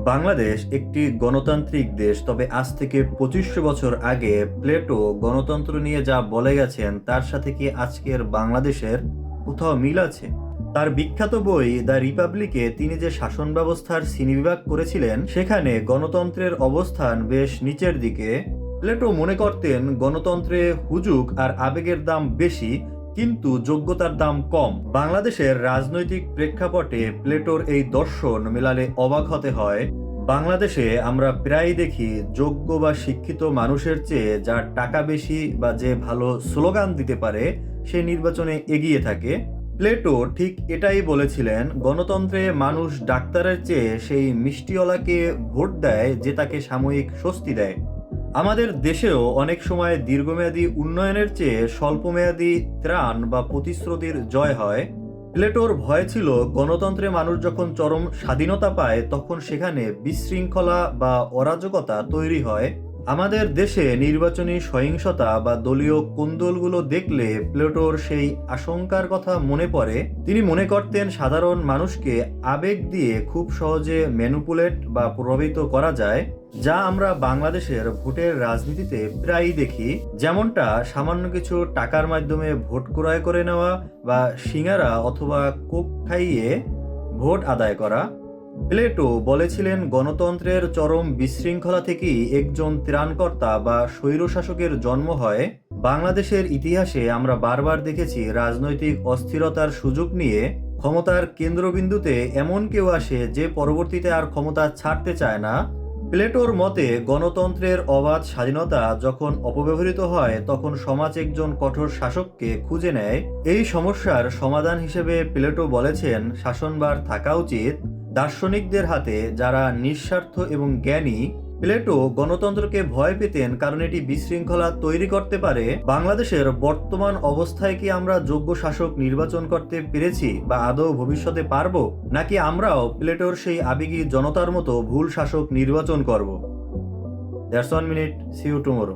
বাংলাদেশ একটি গণতান্ত্রিক দেশ, তবে আজ থেকে ২৫০০ বছর আগে প্লেটো গণতন্ত্র নিয়ে যা বলে গেছেন তার সাথে কি আজকের বাংলাদেশের কোথাও মিল আছে? তার বিখ্যাত বই দ্য রিপাবলিকে তিনি যে শাসন ব্যবস্থার শ্রেণীবিভাগ করেছিলেন সেখানে গণতন্ত্রের অবস্থান বেশ নিচের দিকে। প্লেটো মনে করতেন গণতন্ত্রে হুজুগ আর আবেগের দাম বেশি, কিন্তু যোগ্যতার দাম কম। বাংলাদেশের রাজনৈতিক প্রেক্ষাপটে প্লেটোর এই দর্শন মেলালে অবাক হতে হয়। বাংলাদেশে আমরা প্রায়ই দেখি যোগ্য বা শিক্ষিত মানুষের চেয়ে যার টাকা বেশি বা যে ভালো স্লোগান দিতে পারে সে নির্বাচনে এগিয়ে থাকে। প্লেটো ঠিক এটাই বলেছিলেন, গণতন্ত্রে মানুষ ডাক্তারের চেয়ে সেই মিষ্টিওয়ালাকে ভোট দেয় যে তাকে সাময়িক স্বস্তি দেয়। আমাদের দেশেও অনেক সময় দীর্ঘমেয়াদী উন্নয়নের চেয়ে স্বল্পমেয়াদী ত্রাণ বা প্রতিশ্রুতির জয় হয়। প্লেটোর ভয় ছিল গণতন্ত্রে মানুষ যখন চরম স্বাধীনতা পায় তখন সেখানে বিশৃঙ্খলা বা অরাজকতা তৈরি হয়। আমাদের দেশে নির্বাচনী সহিংসতা বা দলীয় কোন্দলগুলো দেখলে প্লেটোর সেই আশঙ্কার কথা মনে পড়ে। তিনি মনে করতেন সাধারণ মানুষকে আবেগ দিয়ে খুব সহজে ম্যানুপুলেট বা প্রভাবিত করা যায়, যা আমরা বাংলাদেশের ভোটের রাজনীতিতে প্রায়ই দেখি। যেমনটা সামান্য কিছু টাকার মাধ্যমে ভোট ক্রয় করে নেওয়া বা সিঙ্গারা অথবা কোক খাইয়ে ভোট আদায় করা। প্লেটো বলেছিলেন গণতন্ত্রের চরম বিশৃঙ্খলা থেকেই একজন ত্রাণকর্তা বা স্বৈরশাসকের জন্ম হয়। বাংলাদেশের ইতিহাসে আমরা বারবার দেখেছি রাজনৈতিক অস্থিরতার সুযোগ নিয়ে ক্ষমতার কেন্দ্রবিন্দুতে এমন কেউ আসে যে পরবর্তীতে আর ক্ষমতা ছাড়তে চায় না। প্লেটোর মতে গণতন্ত্রের অবাধ স্বাধীনতা যখন অপব্যবহৃত হয় তখন সমাজ একজন কঠোর শাসককে খুঁজে নেয়। এই সমস্যার সমাধান হিসেবে প্লেটো বলেছেন শাসনভার থাকা উচিত দার্শনিকদের হাতে যারা নিঃস্বার্থ এবং জ্ঞানী। প্লেটো গণতন্ত্রকে ভয় পেতেন কারণ এটি বিশৃঙ্খলা তৈরি করতে পারে। বাংলাদেশের বর্তমান অবস্থায় কি আমরা যোগ্য শাসক নির্বাচন করতে পেরেছি বা আদৌ ভবিষ্যতে পারবো, নাকি আমরাও প্লেটোর সেই আবেগী জনতার মতো ভুল শাসক নির্বাচন করব? That's 1 minute, see you tomorrow.